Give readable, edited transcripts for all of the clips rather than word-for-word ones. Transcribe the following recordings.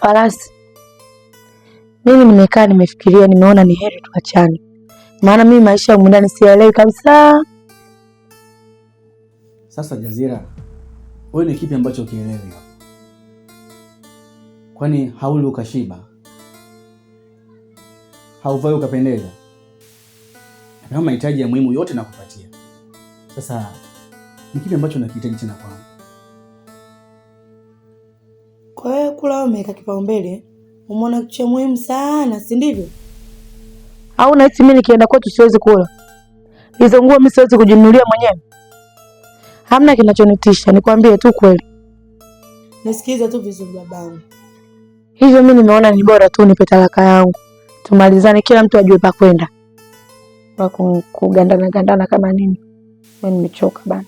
Farasi, mimi nimekaa nimefikiria, nimeona ni heri tuachane. Maana mimi maisha ya ndani sielewi kabisa. Sasa Jazira, wewe ni kipi ambacho ukielewi hapo? Kwani hauli ukashiba? Hauvai ukapendeza? Na mahitaji ya muhimu yote nakupatia. Sasa ni kipi ambacho unakihitaji tena kwangu? Kwa hiyo kula umeweka kipaumbele, umeona kitu cha muhimu sana, si ndivyo? Au nahisi mimi nikienda kwetu siwezi kula? Hizo nguo mimi siwezi kujinunulia mwenyewe? Hamna kinachonitisha, nikwambie tu kweli. Nisikize tu vizuri babangu. Hivyo mimi nimeona ni bora tu nipe talaka yangu. Tumalizane, kila mtu ajue pa kwenda. Kwa kugandana kama nini? Mimi nimechoka bana.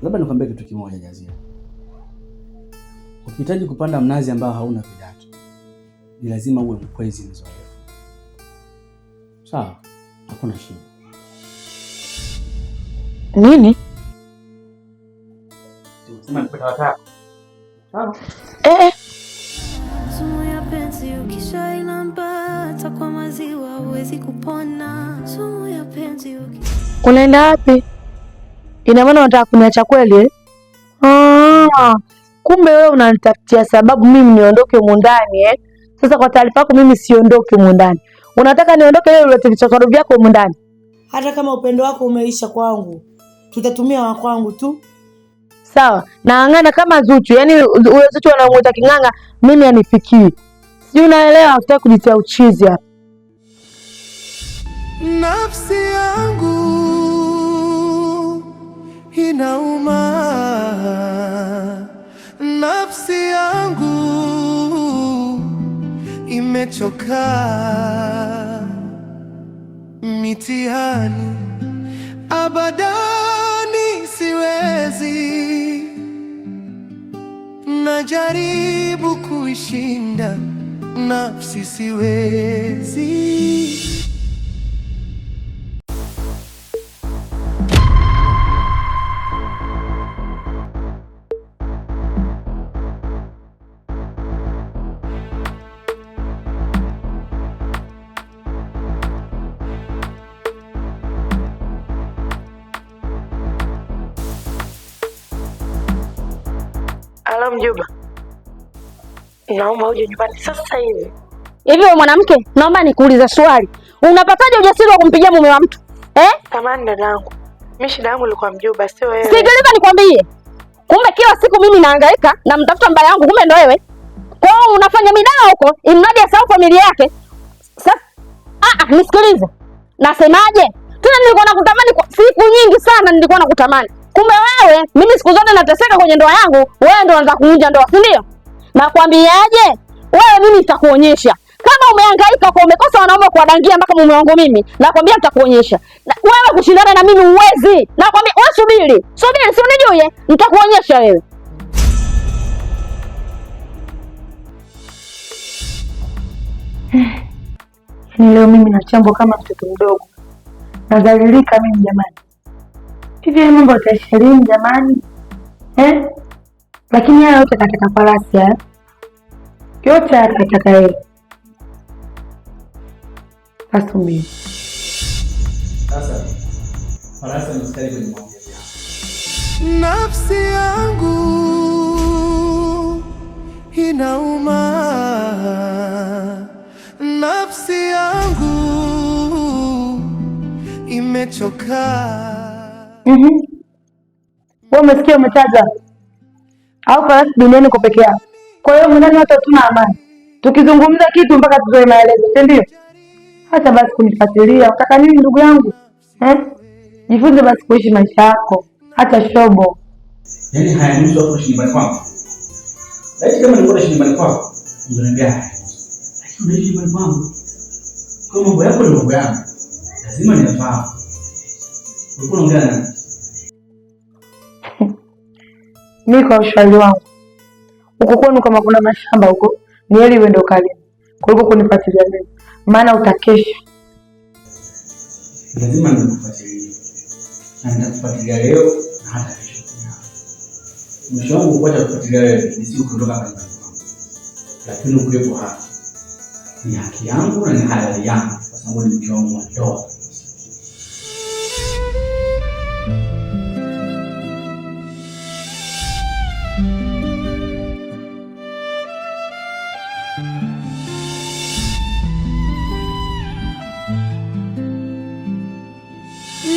Labda nikwambie kitu kimoja Jazira. Ukihitaji kupanda mnazi ambao hauna vidato, ni lazima uwe mkwezi mzoefu. Sawa? Hakuna shida. Nini? Sema nipata wataka. Sawa? Sumu ya penzi ukishailamba kwa maziwa huwezi kupona. Sumu ya penzi Unaenda wapi? Ina maana unataka kuniacha kweli eh? Kumbe wewe unanitafutia sababu mimi niondoke humu ndani eh? Sasa kwa taarifa yako mimi siondoke humu ndani. Unataka niondoke leo ulete vichakaro vyako humu ndani? Hata kama upendo wako umeisha kwangu, tutatumia wa kwangu tu. Sawa, naangana kama Zuchu. Yaani ule Zuchu anamuita King'ang'a, mimi anifikii. Sijui unaelewa, utaki kujitia uchizi hapa. Nafsi yangu inauma, nafsi yangu imechoka, mitihani abadani siwezi, najaribu kuishinda nafsi siwezi. Halo mjomba. Naomba uje nyumbani sasa hivi. Hivi wewe mwanamke, naomba nikuulize swali. Unapataje ujasiri wa kumpigia mume wa mtu? Samahani dadangu. Mimi shida yangu ilikuwa mjomba, sio wewe. Sikiliza nikwambie. Kumbe kila siku mimi nahangaika na mtafuta mbaya yangu, kumbe ndo wewe. Kwa hiyo unafanya midao huko, imradi asahau familia yake. Sasa nisikilize. Nasemaje? Tena nilikuwa nakutamani siku nyingi sana, nilikuwa nakutamani. Kumbe wewe, mimi siku zote nateseka kwenye ndoa yangu, wewe ndo unataka kuvunja ndoa, si ndio? Nakwambiaje? Wewe mimi nitakuonyesha. Kama umehangaika kwa umekosa wanaume kuwadangia mpaka mume wangu mimi, nakwambia nitakuonyesha. Wewe kushindana na mimi uwezi. Nakwambia wewe subiri. Subiri, si unijue? Nitakuonyesha wewe. Ni leo mimi nachambo kama mtoto mdogo. Nadhalilika mimi jamani. Hivi mambo yataisha lini jamani? Lakini haya yote katika Farasi yote atakataka yeye. Asumbi. Sasa Farasi anastahili kwenye maongezi yako. Nafsi yangu inauma, nafsi yangu imechoka. Wewe umesikia umetaja? Au Farasi duniani kwa peke yake? Kwa hiyo mndani hata tuna amani. Tukizungumza kitu mpaka tuzoe maelezo, si ndio? Hata basi kunifuatilia. Unataka nini ndugu yangu? Jifunze basi kuishi maisha yako. Hata shobo. Yaani hayanihusu hapo shambani kwako. Lakini kama nilikuwa shambani kwako, ungeniambia haya. Lakini unaishi shambani kwangu. Kwa mambo yako ni mambo yangu. Lazima niyafahamu. Ulikuwa unaongea nani? Mimi kwa ushauri wangu. Huko kwenu kama kuna mashamba huko, ni heri uende ukalime. Kuliko kunifuatilia mimi. Maana utakesha. Lazima nikufuatilie. Na nitakufuatilia leo na hata kesho. mwisho wangu kuacha kufuatilia wewe ni siku kuondoka hapa nyumbani kwangu. Lakini ukiwepo hapa ni haki yangu na ni halali yangu kwa sababu ni mke wangu wa ndoa.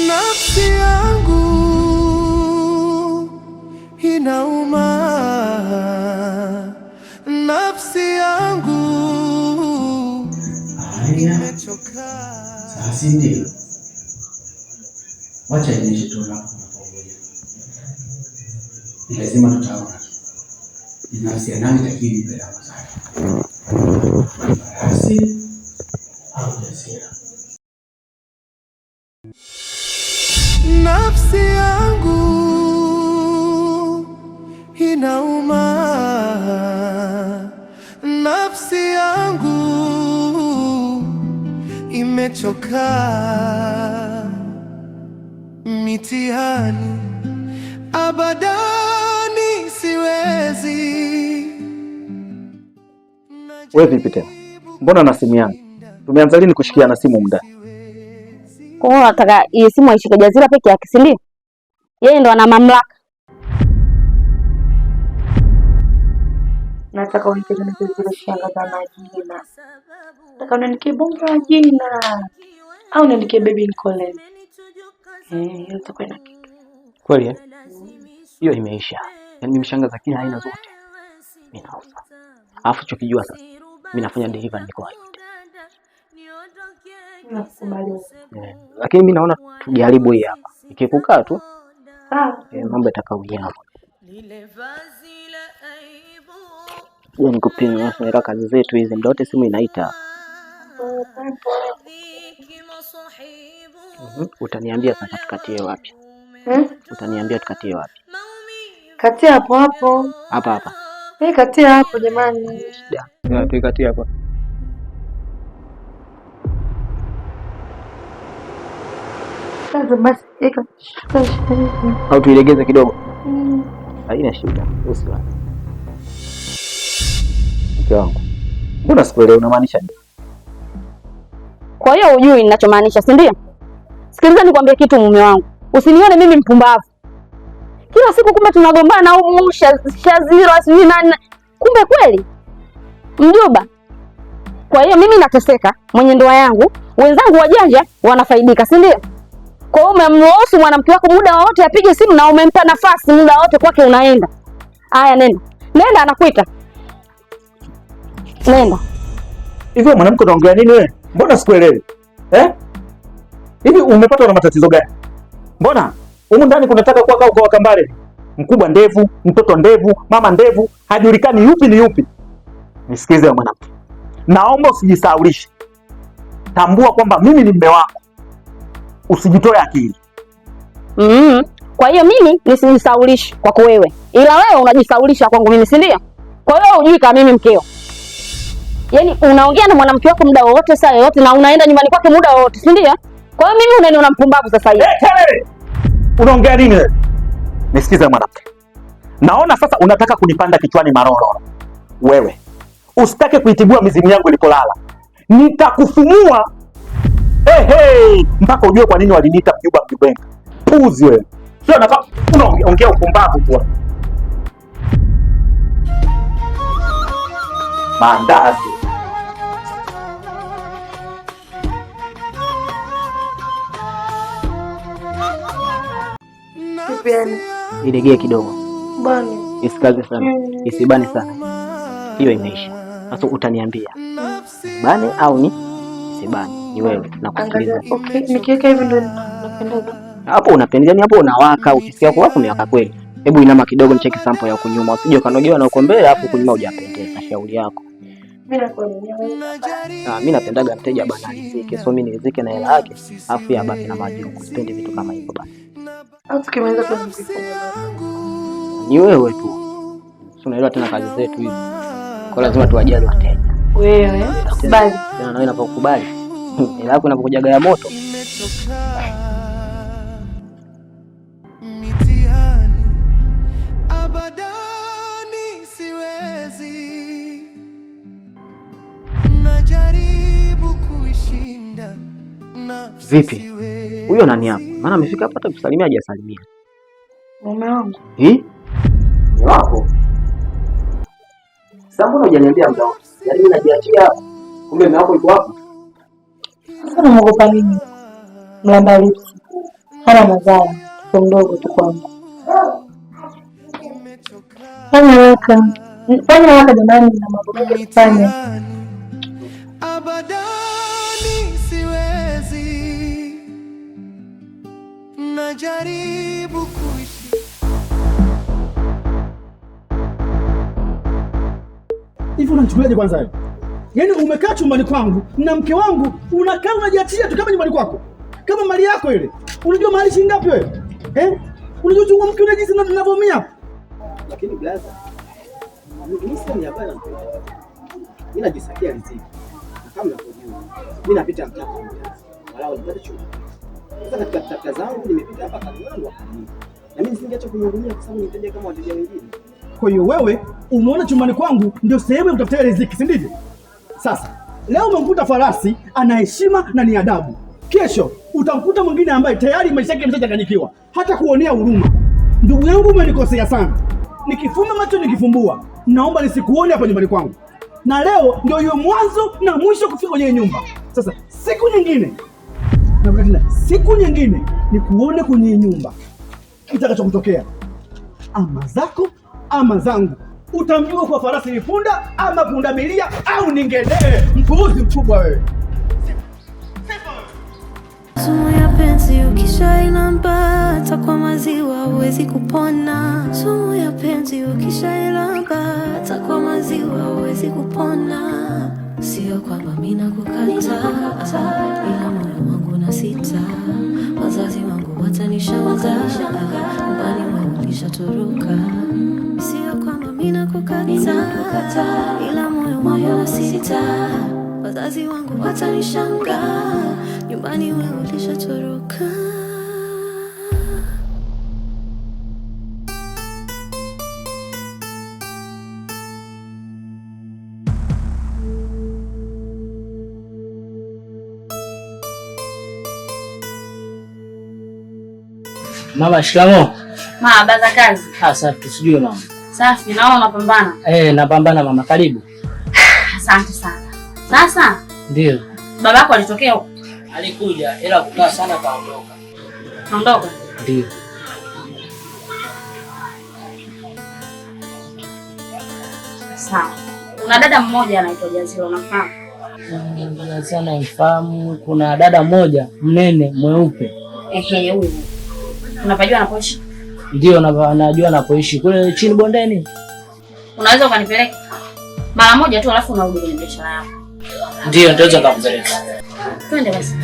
Nafsi yangu inauma, nafsi yangu imechoka. Sasa ndio wacha inyeshe tu na pamoja. Ni lazima tutaona ni nafsi ya nani takili mbele ya mazao. Basi au jasira. Nafsi yangu inauma, nafsi yangu imechoka. Mitihani abadani siwezi. Wewe vipi tena? Mbona na simu yangu? Tumeanza lini kushikia na simu muda? Kwa hiyo nataka hii simu aishike Jazira peke yake, si ndio? Yeye ndo ana mamlaka. Nataka unitengeneze zile shanga za majina. Nataka uniandikie bonge la jina. Au uniandikie baby Nicole. Hiyo itakuwa na kitu. Kweli eh? Hiyo imeisha. Yaani mimi shanga za kila aina zote mimi nauza. Alafu chokijua sasa mimi nafanya delivery niko hapo. Nakubali. Lakini mimi naona tujaribu hii hapa. Ikikukaa tu sawa, mambo yatakaoja. Yeye nikupima na kazi zetu hizi muda wote simu inaita. Utaniambia sasa tukatie wapi? Utaniambia tukatie wapi? Katia hapo hapo. Hapa hapa. Katia hapo jamani. Ya, tukatie hapo. Sasa basi au tuilegeze kidogo. Haina shida. Usiwa. Mke wangu. Mbona sikuelewi unamaanisha nini? Kwa hiyo hujui ninachomaanisha, si ndio? Sikiliza nikwambie kitu mume wangu. Usinione mimi mpumbavu. Kila siku kumbe tunagombana au Shazira sijui nani. Kumbe kweli mjomba. Kwa hiyo mimi nateseka mwenye ndoa yangu, wenzangu wajanja wanafaidika, si ndio? Kwa hiyo umemruhusu mwanamke wako muda wote apige simu na umempa nafasi muda wote kwake unaenda. Haya nenda. Nenda anakuita. Nenda. Hivi mwanamke unaongea nini wewe? Mbona sikuelewi? Hivi umepatwa na matatizo gani? Mbona humu ndani kunataka kuwa kwa Wakambale? Mkubwa ndevu, mtoto ndevu, mama ndevu, hajulikani yupi ni yupi. Nisikize mwanamke. Naomba usijisaulishe. Tambua kwamba mimi ni mume wako. Usijitoe akili. Kwa hiyo mimi nisijisaulishe kwako wewe. Ila wewe unajisaulisha kwangu mimi, si ndio? Kwa hiyo hujui kama mimi mkeo. Yaani unaongea na mwanamke wako muda wote saa yote na unaenda nyumbani kwake muda wote, si ndio? Kwa hiyo mimi unaniona mpumbavu sasa hivi. Unaongea nini wewe? Nisikize mwanamke. Naona sasa unataka kunipanda kichwani maroro. Wewe usitake kuitibua mizimu yangu ilipolala. Nitakufumua. Mpaka ujue kwa nini waliniita mjumba mjubenga. Puzi wewe. Sio nataka unaongea upumbavu tu. Mandazi. Ilegee kidogo. Bani. Isikaze sana. Isibane sana. Hiyo imeisha. Sasa utaniambia. Bane au ni isibane? Ni wewe nakusikiliza. Okay, nikiweka hivi ndio napendeza. Hapo unapendeza, ni hapo unawaka, ukisikia kwa hapo unawaka kweli. Hebu inama kidogo nicheki sample ya kunyuma. Usije kanogewa na uko mbele hapo kunyuma hujapendeza. Shauri yako. Mimi napendaga mteja bana riziki. So mimi nilizike na hela yake, afu ya baki na majibu. Sipendi vitu kama hivyo bana. Au tukimaliza kufanya ni wewe tu. Sio unaelewa tena kazi zetu hizi. Kwa lazima tuwajali wateja. Wewe kubali. Na wewe unapokubali. Hela yako inapokujaga ya moto. Mitihani abada Vipi? Huyo nani hapa? Maana amefika hapa hata kusalimia hajasalimia. Mume wangu. Ni wako? Sasa mbona hujaniambia mda? Yaani mimi najiachia kumbe mume wako yuko hapo? Sasa unaogopa nini? Mlamba lips. Hana madhara. Kwa mdogo tu kwangu. Fanya haraka jamani, na mambo mengi kufanya. Abadani siwezi, najaribu kuishi. Hivi unanichukuliaje kwanza wewe? Yaani umekaa chumbani kwangu na mke wangu unakaa unajiachia tu kama nyumbani kwako. Kama mali yako ile. Unajua mali shilingi ngapi wewe? Unajua chungu mke unajisi ninavyoumia. Lakini blaza, mimi sasa ni habari. Mimi najisakia riziki. Na kama unavyojua, mimi napita mtaa kwa mtaa. Wala nipate chungu. Sasa katika tafuta zangu nimepita hapa kanunua kanuni. Na mimi nisingeacha kunihudumia kwa sababu nitendea kama wateja wengine. Kwa hiyo wewe umeona chumbani kwangu ndio sehemu ya kutafutia riziki, si ndivyo? Sasa leo umemkuta farasi ana heshima na ni adabu. Kesho utamkuta mwingine ambaye tayari maisha yake yamechanganyikiwa, hata kuonea huruma. Ndugu yangu, umenikosea sana. Nikifumba macho nikifumbua, naomba nisikuone hapa nyumbani kwangu. Na leo ndio iwe mwanzo na mwisho kufika kwenye nyumba. Sasa siku nyingine nikuone kwenye nyumba. Kitakachotokea ama zako ama zangu. Utamjua kwa farasi ni punda ama punda milia au ningedee. Mpuuzi mkubwa wewe. Sumu ya penzi ukishailamba kwa maziwa huwezi kupona. Sumu ya penzi ukishailamba kwa maziwa huwezi kupona. Sio kwamba mimi nakukataa, ila moyo wangu na sita. Wazazi wangu watanishangaa, nyumbani mwangu nishatoroka. Sio kwamba mimi nakukataa, ila moyo wangu na sita. Wazazi wangu watanishangaa, nyumbani wewe ulishatoroka. Mama, shikamoo. Mama, za kazi. Safi, sijui mama. Safi, naona unapambana. Napambana mama, karibu. Asante sana. Sasa? Ndio. Babako alitokea huko? Alikuja, ila kukaa sana kaondoka. Kaondoka? Ndio. Sawa. Kuna dada mmoja anaitwa Jazila, unafahamu? Sana mfahamu. Kuna dada mmoja mnene mweupe. Huyu. Unapajua anapoishi? Ndio, najua anapoishi kule chini bondeni. Unaweza ukanipeleka mara moja tu alafu unarudi kwenye biashara yako? Ndio, nitaweza kukupeleka. Twende basi.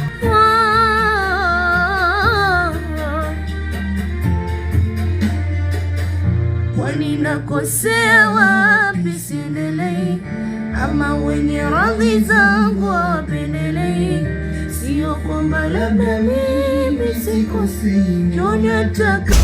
Kwani nakosea wapi? Siendelei ama wenye radhi zangu wapendelei. Sio kwamba labda mimi sikosi, ndio nataka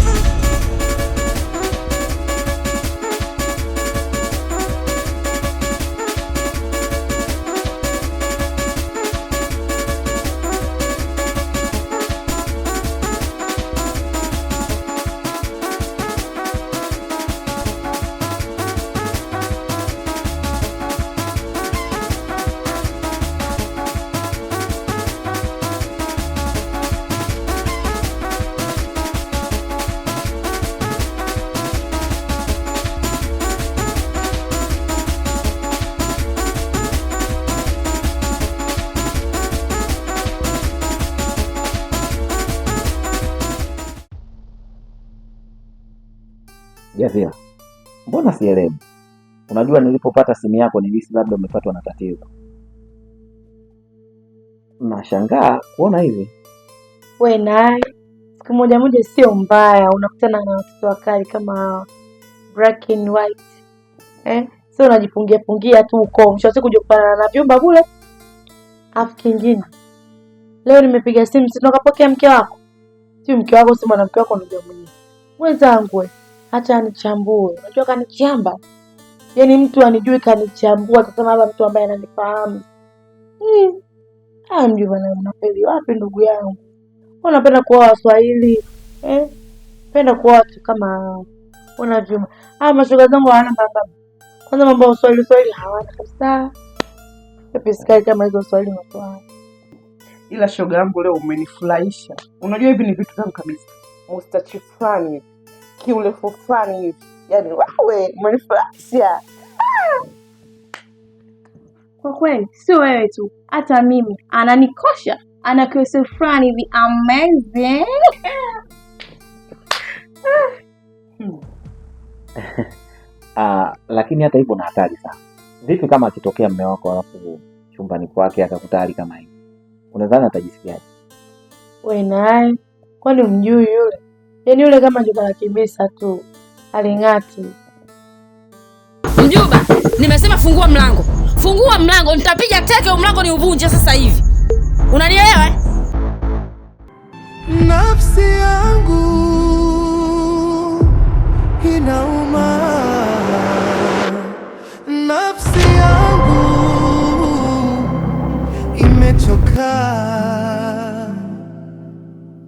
Jazila, mbona sielewi? Unajua nilipopata simu yako nilihisi labda umepatwa na tatizo. Nashangaa kuona hivi. We naye siku moja sio mbaya, unakutana na watoto wakali kama black and white. Sio unajipungia tu uko. Mwisho siku kujipana na vyumba kule. Afu kingine. Leo nimepiga simu sio kapokea mke wako. Sio mke wako, si mwanamke wako ndio mwenyewe. Wenzangu hata anichambue. Unajua kanichamba. Yaani mtu anijui kanichambua, atasema hapa mtu ambaye ananifahamu. Mjomba na mnapeli wapi ndugu yangu? Unapenda kuoa Waswahili penda kuoa watu kama unavyo. Mashoga zangu hawana baba. Kwanza mambo ya Swahili hawana kabisa. Episkali kama hizo Swahili watu. Ila shoga yangu leo umenifurahisha. Unajua hivi ni vitu vyangu kabisa. Mustachi fulani, kiurefu fulani hivi. Yaani wewe umenifurahisha. Kwa kweli sio wewe tu, hata mimi ananikosha, ana kiurefu fulani hivi amazing. Lakini hata hivyo na hatari sana. Vipi kama akitokea mume wako alafu chumbani kwake akakuta hali kama hii? Unadhani atajisikiaje? Wewe naye kwani umjui yule? Yaani yule kama joka la kibisa tu. Aling'ati. Mjomba, nimesema fungua mlango. Fungua mlango, nitapiga teke mlango ni uvunje sasa hivi. Unanielewa? Nafsi yangu inauma, nafsi yangu imechoka,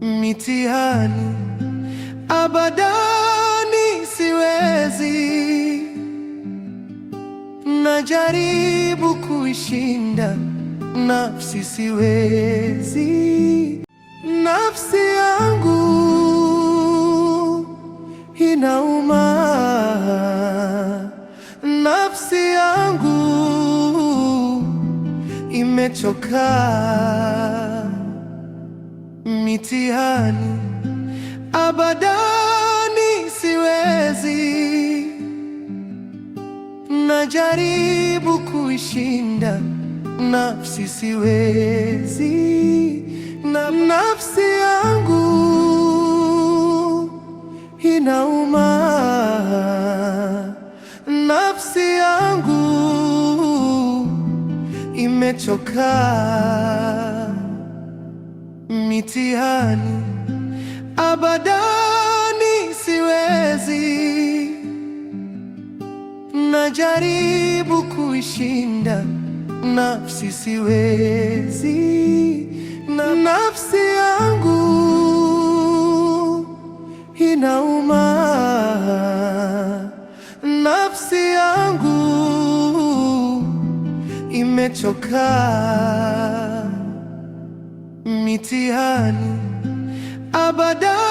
mitihani abadani siwezi, najaribu kuishinda nafsi siwezi, nafsi yangu inauma, nafsi yangu imechoka, mitihani abadani siwezi, najaribu kuishinda nafsi siwezi, nafsi yangu inauma, nafsi yangu imechoka, mitihani abadani siwezi, najaribu kuishinda nafsi siwezi, nafsi yangu inauma, nafsi yangu imechoka, mitihani abadani